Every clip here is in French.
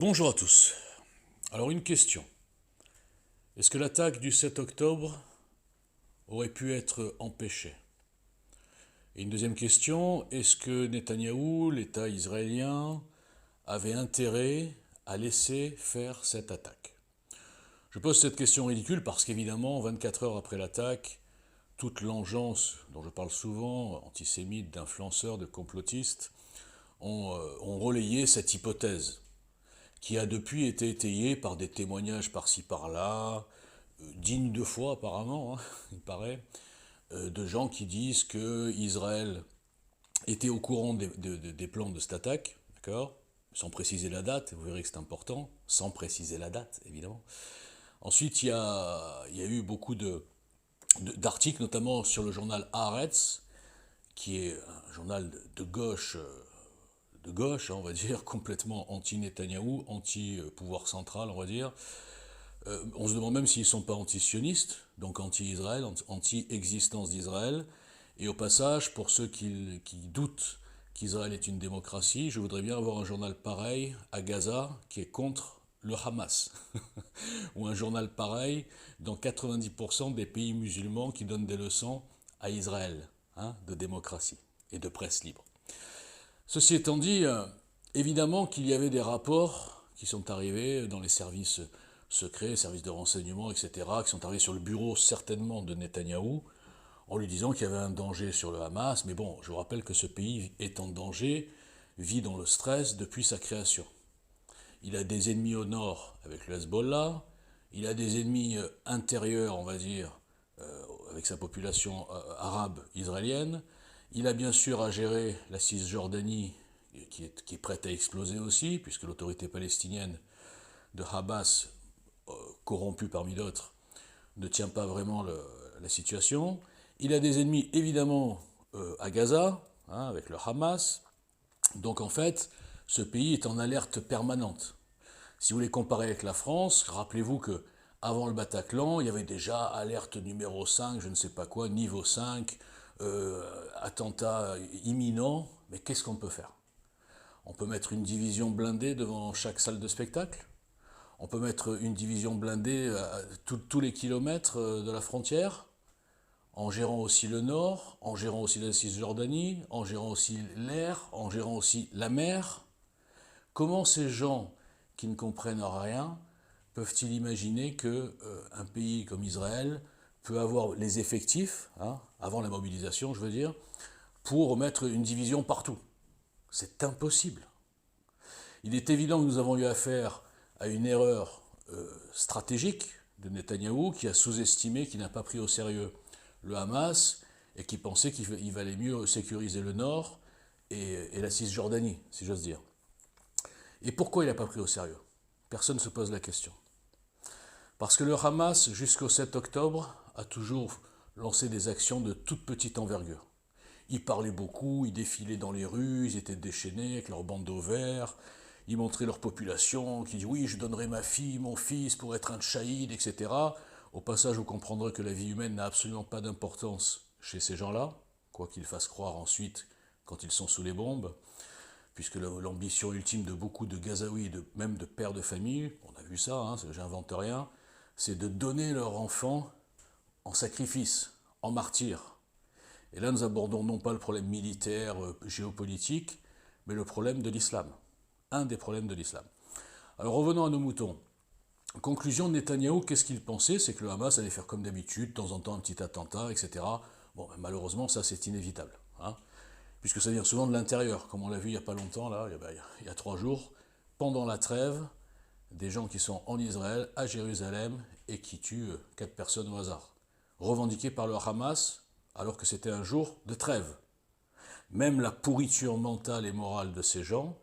Bonjour à tous. Alors une question. Est-ce que l'attaque du 7 octobre aurait pu être empêchée? Et une deuxième question, est-ce que Netanyahou, l'État israélien, avait intérêt à laisser faire cette attaque? Je pose cette question ridicule parce qu'évidemment, 24 heures après l'attaque, toute l'engeance dont je parle souvent, antisémite, d'influenceurs, de complotistes, ont relayé cette hypothèse qui a depuis été étayée par des témoignages par-ci par-là, dignes de foi apparemment, hein, il paraît, de gens qui disent que Israël était au courant des plans de cette attaque, d'accord, sans préciser la date, vous verrez que c'est important, sans préciser la date, évidemment. Ensuite, il y a eu beaucoup d'articles, notamment sur le journal Haaretz, qui est un journal de gauche, hein, on va dire, complètement anti-Netanyahou, anti-pouvoir central, on va dire. On se demande même s'ils ne sont pas anti-sionistes, donc anti-Israël, anti-existence d'Israël. Et au passage, pour ceux qui doutent qu'Israël est une démocratie, je voudrais bien avoir un journal pareil à Gaza qui est contre le Hamas. Ou un journal pareil dans 90% des pays musulmans qui donnent des leçons à Israël, hein, de démocratie et de presse libre. Ceci étant dit, évidemment qu'il y avait des rapports qui sont arrivés dans les services secrets, services de renseignement, etc., qui sont arrivés sur le bureau certainement de Netanyahou, en lui disant qu'il y avait un danger sur le Hamas. Mais bon, je vous rappelle que ce pays est en danger, vit dans le stress depuis sa création. Il a des ennemis au nord avec le Hezbollah, il a des ennemis intérieurs, on va dire, avec sa population arabe israélienne. Il a bien sûr à gérer la Cisjordanie qui est prête à exploser aussi, puisque l'autorité palestinienne de Hamas, corrompue parmi d'autres, ne tient pas vraiment la situation. Il a des ennemis évidemment à Gaza, hein, avec le Hamas. Donc en fait, ce pays est en alerte permanente. Si vous les comparez avec la France, rappelez-vous que avant le Bataclan, il y avait déjà alerte numéro 5, je ne sais pas quoi, niveau 5, attentat imminent, mais qu'est-ce qu'on peut faire? On peut mettre une division blindée devant chaque salle de spectacle. On peut mettre une division blindée à tous les kilomètres de la frontière, en gérant aussi le nord, en gérant aussi la Cisjordanie, en gérant aussi l'air, en gérant aussi la mer. Comment ces gens qui ne comprennent rien peuvent-ils imaginer qu'un pays comme Israël peut avoir les effectifs, hein, avant la mobilisation je veux dire, pour mettre une division partout? C'est impossible. Il est évident que nous avons eu affaire à une erreur stratégique de Netanyahou qui a sous-estimé, qui n'a pas pris au sérieux le Hamas et qui pensait qu'il valait mieux sécuriser le nord et la Cisjordanie, si j'ose dire. Et pourquoi il n'a pas pris au sérieux? Personne ne se pose la question. Parce que le Hamas, jusqu'au 7 octobre, a toujours lancé des actions de toute petite envergure. Ils parlaient beaucoup, ils défilaient dans les rues, ils étaient déchaînés avec leurs bandeaux verts, ils montraient leur population, qui dit oui, je donnerai ma fille, mon fils pour être un tchaïd, etc. Au passage, vous comprendrez que la vie humaine n'a absolument pas d'importance chez ces gens-là, quoi qu'ils fassent croire ensuite quand ils sont sous les bombes, puisque l'ambition ultime de beaucoup de Gazaouis, même de pères de famille, on a vu ça, hein, j'invente rien, c'est de donner leur enfant en sacrifice, en martyr. Et là, nous abordons non pas le problème militaire, géopolitique, mais le problème de l'islam. Un des problèmes de l'islam. Alors revenons à nos moutons. Conclusion de Netanyahou, qu'est-ce qu'il pensait? C'est que le Hamas allait faire comme d'habitude, de temps en temps un petit attentat, etc. Bon, ben, malheureusement, ça c'est inévitable. Hein, puisque ça vient souvent de l'intérieur, comme on l'a vu il n'y a pas longtemps, là, il y a 3 jours, pendant la trêve, des gens qui sont en Israël, à Jérusalem, et qui tuent 4 personnes au hasard. Revendiqués par le Hamas, alors que c'était un jour de trêve. Même la pourriture mentale et morale de ces gens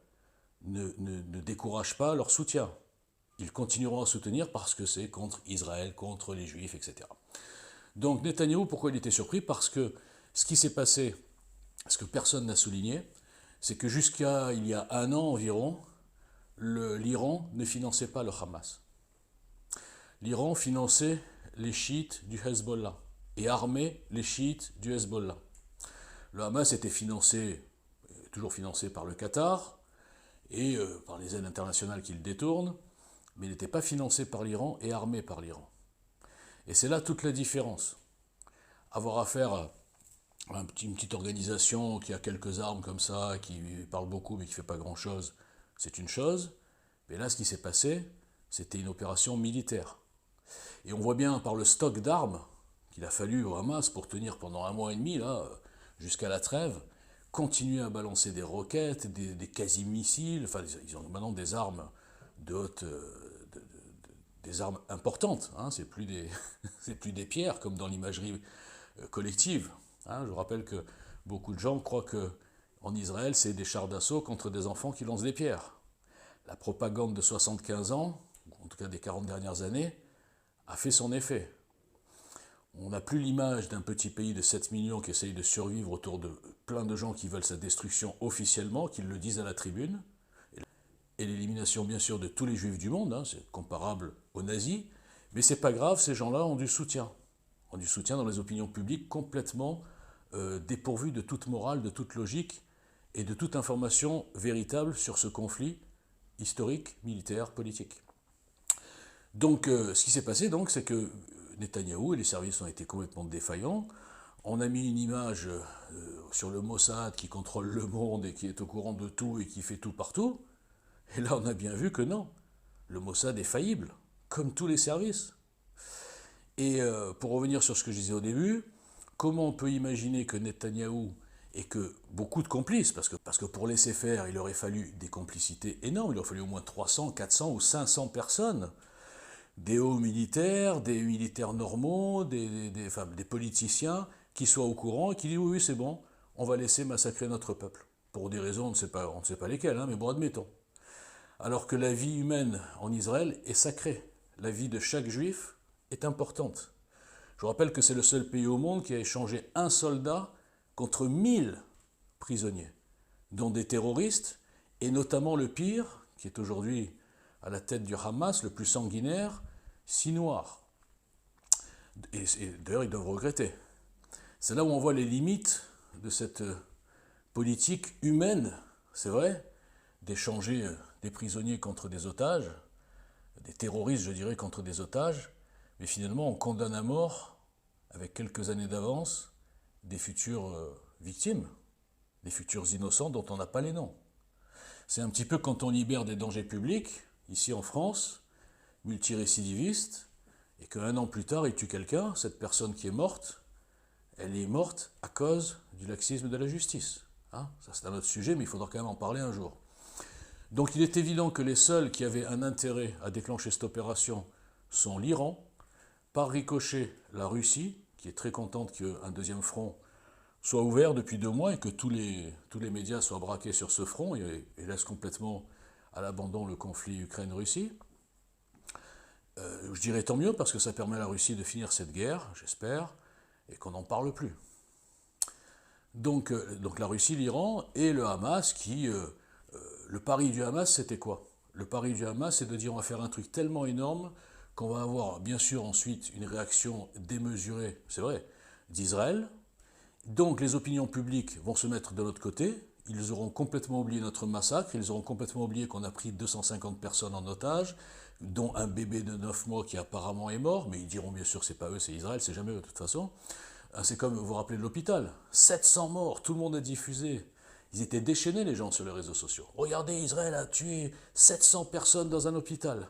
ne décourage pas leur soutien. Ils continueront à soutenir parce que c'est contre Israël, contre les Juifs, etc. Donc Netanyahou, pourquoi il était surpris? Parce que ce qui s'est passé, ce que personne n'a souligné, c'est que jusqu'à il y a un an environ, l'Iran ne finançait pas le Hamas. L'Iran finançait les chiites du Hezbollah et armait les chiites du Hezbollah. Le Hamas était financé, toujours financé par le Qatar, et par les aides internationales qu'il détourne, mais il n'était pas financé par l'Iran et armé par l'Iran. Et c'est là toute la différence. Avoir affaire à une petite organisation qui a quelques armes comme ça, qui parle beaucoup mais qui ne fait pas grand-chose, c'est une chose. Mais là, ce qui s'est passé, c'était une opération militaire. Et on voit bien par le stock d'armes qu'il a fallu au Hamas pour tenir pendant 1 mois et demi, là, jusqu'à la trêve, continuer à balancer des roquettes, des quasi-missiles, enfin ils ont maintenant des armes de haute, des armes importantes, hein, c'est plus des pierres comme dans l'imagerie collective. Hein, je vous rappelle que beaucoup de gens croient que en Israël c'est des chars d'assaut contre des enfants qui lancent des pierres. La propagande de 75 ans, en tout cas des 40 dernières années, a fait son effet. On n'a plus l'image d'un petit pays de 7 millions qui essaye de survivre autour de plein de gens qui veulent sa destruction officiellement, qui le disent à la tribune. Et l'élimination, bien sûr, de tous les juifs du monde, hein, c'est comparable aux nazis. Mais c'est pas grave, ces gens-là ont du soutien. Ont du soutien dans les opinions publiques complètement dépourvues de toute morale, de toute logique et de toute information véritable sur ce conflit historique, militaire, politique. Donc, ce qui s'est passé, donc, c'est que Netanyahou et les services ont été complètement défaillants. On a mis une image sur le Mossad qui contrôle le monde et qui est au courant de tout et qui fait tout partout. Et là, on a bien vu que non. Le Mossad est faillible, comme tous les services. Et pour revenir sur ce que je disais au début, comment on peut imaginer que Netanyahou et que beaucoup de complices, parce que pour laisser faire, il aurait fallu des complicités énormes, il aurait fallu au moins 300, 400 ou 500 personnes, des hauts militaires, des militaires normaux, des politiciens qui soient au courant et qui disent oui, c'est bon, on va laisser massacrer notre peuple. Pour des raisons, on ne sait pas lesquelles, hein, mais bon, admettons. Alors que la vie humaine en Israël est sacrée. La vie de chaque juif est importante. Je vous rappelle que c'est le seul pays au monde qui a échangé un soldat contre 1000 prisonniers, dont des terroristes, et notamment le pire, qui est aujourd'hui à la tête du Hamas, le plus sanguinaire, 6 noirs. Et d'ailleurs, ils doivent regretter. C'est là où on voit les limites de cette politique humaine, c'est vrai, d'échanger des prisonniers contre des otages, des terroristes, je dirais, contre des otages, mais finalement on condamne à mort, avec quelques années d'avance, des futures victimes, des futurs innocents dont on n'a pas les noms. C'est un petit peu quand on libère des dangers publics, ici en France, multirécidivistes, et qu'un an plus tard il tue quelqu'un, cette personne qui est morte, elle est morte à cause du laxisme de la justice. Hein, ça c'est un autre sujet, mais il faudra quand même en parler un jour. Donc il est évident que les seuls qui avaient un intérêt à déclencher cette opération sont l'Iran, par ricochet la Russie, qui est très contente qu'un deuxième front soit ouvert depuis 2 mois et que tous les médias soient braqués sur ce front et laissent complètement à l'abandon le conflit Ukraine-Russie. Je dirais tant mieux parce que ça permet à la Russie de finir cette guerre, j'espère, et qu'on n'en parle plus. Donc la Russie, l'Iran et le Hamas qui... le pari du Hamas, c'était quoi? Le pari du Hamas, c'est de dire on va faire un truc tellement énorme qu'on va avoir bien sûr ensuite une réaction démesurée, c'est vrai, d'Israël. Donc les opinions publiques vont se mettre de l'autre côté, ils auront complètement oublié notre massacre, ils auront complètement oublié qu'on a pris 250 personnes en otage, dont un bébé de 9 mois qui apparemment est mort, mais ils diront bien sûr c'est pas eux, c'est Israël, c'est jamais eux de toute façon. C'est comme vous vous rappelez de l'hôpital, 700 morts, tout le monde a diffusé. Ils étaient déchaînés les gens sur les réseaux sociaux. Regardez, Israël a tué 700 personnes dans un hôpital.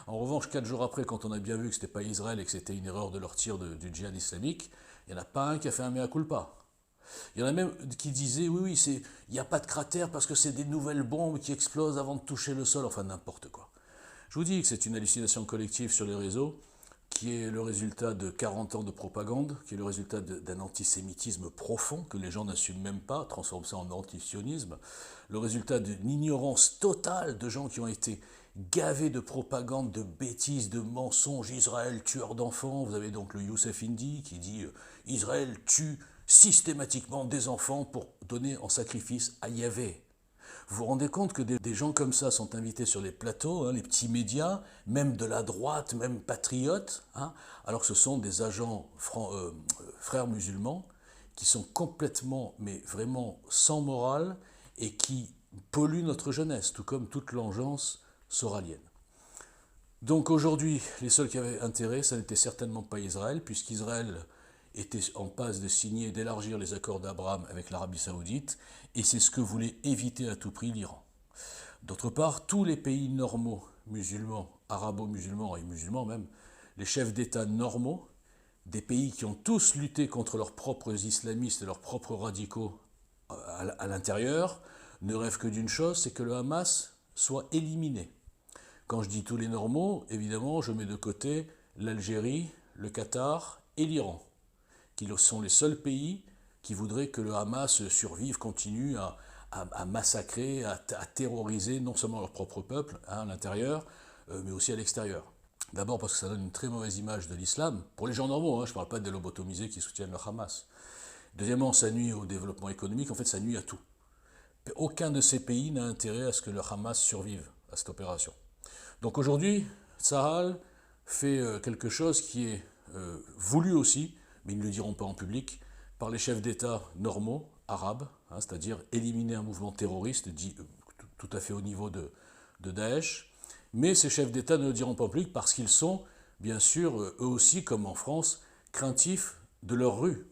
En revanche, 4 jours après, quand on a bien vu que ce n'était pas Israël et que c'était une erreur de leur tir du djihad islamique, il n'y en a pas un qui a fait un mea culpa. Il y en a même qui disaient, oui, il n'y a pas de cratère parce que c'est des nouvelles bombes qui explosent avant de toucher le sol, enfin n'importe quoi. Je vous dis que c'est une hallucination collective sur les réseaux, qui est le résultat de 40 ans de propagande, qui est le résultat d'un antisémitisme profond que les gens n'assument même pas, transforment ça en antisionisme, le résultat d'une ignorance totale de gens qui ont été gavés de propagande, de bêtises, de mensonges. Israël, tueur d'enfants. Vous avez donc le Youssef Indy qui dit Israël tue systématiquement des enfants pour donner en sacrifice à Yahvé. Vous vous rendez compte que des gens comme ça sont invités sur les plateaux, hein, les petits médias, même de la droite, même patriotes, hein, alors que ce sont des agents frères musulmans qui sont complètement, mais vraiment sans morale et qui pollue notre jeunesse, tout comme toute l'engeance soralienne. Donc aujourd'hui, les seuls qui avaient intérêt, ça n'était certainement pas Israël, puisqu'Israël était en passe de signer et d'élargir les accords d'Abraham avec l'Arabie Saoudite, et c'est ce que voulait éviter à tout prix l'Iran. D'autre part, tous les pays normaux, musulmans, arabo-musulmans et musulmans même, les chefs d'État normaux, des pays qui ont tous lutté contre leurs propres islamistes et leurs propres radicaux à l'intérieur, ne rêvent que d'une chose, c'est que le Hamas soit éliminé. Quand je dis tous les normaux, évidemment, je mets de côté l'Algérie, le Qatar et l'Iran, qui sont les seuls pays qui voudraient que le Hamas survive, continue à massacrer, à terroriser non seulement leur propre peuple à l'intérieur, mais aussi à l'extérieur. D'abord parce que ça donne une très mauvaise image de l'islam, pour les gens normaux, je ne parle pas des lobotomisés qui soutiennent le Hamas. Deuxièmement, ça nuit au développement économique, en fait ça nuit à tout. Aucun de ces pays n'a intérêt à ce que le Hamas survive à cette opération. Donc aujourd'hui, Tsahal fait quelque chose qui est voulu aussi, mais ils ne le diront pas en public, par les chefs d'État normaux, arabes, c'est-à-dire éliminer un mouvement terroriste dit tout à fait au niveau de Daesh. Mais ces chefs d'État ne le diront pas en public parce qu'ils sont, bien sûr, eux aussi, comme en France, craintifs de leur rue.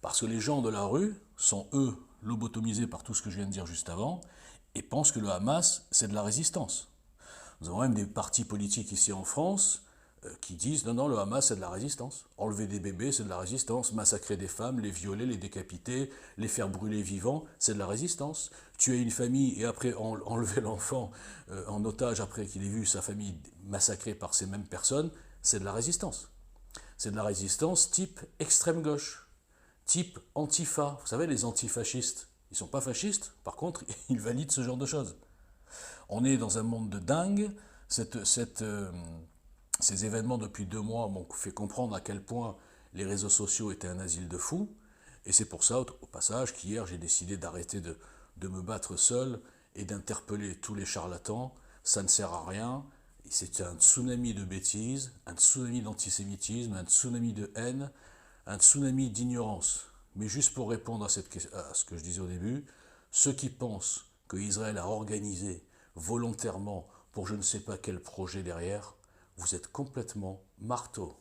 Parce que les gens de la rue sont, eux, lobotomisés par tout ce que je viens de dire juste avant, et pensent que le Hamas, c'est de la résistance. Nous avons même des partis politiques ici en France qui disent non, le Hamas, c'est de la résistance. Enlever des bébés, c'est de la résistance. Massacrer des femmes, les violer, les décapiter, les faire brûler vivants, c'est de la résistance. Tuer une famille et après enlever l'enfant en otage après qu'il ait vu sa famille massacrée par ces mêmes personnes, c'est de la résistance. C'est de la résistance type extrême gauche, type antifa. Vous savez, les antifascistes, ils ne sont pas fascistes, par contre, ils valident ce genre de choses. On est dans un monde de dingue. Ces événements depuis 2 mois m'ont fait comprendre à quel point les réseaux sociaux étaient un asile de fous. Et c'est pour ça, au passage, qu'hier j'ai décidé d'arrêter de me battre seul et d'interpeller tous les charlatans. Ça ne sert à rien. C'est un tsunami de bêtises, un tsunami d'antisémitisme, un tsunami de haine, un tsunami d'ignorance. Mais juste pour répondre à ce que je disais au début, ceux qui pensent que Israël a organisé volontairement pour je ne sais pas quel projet derrière, vous êtes complètement marteau.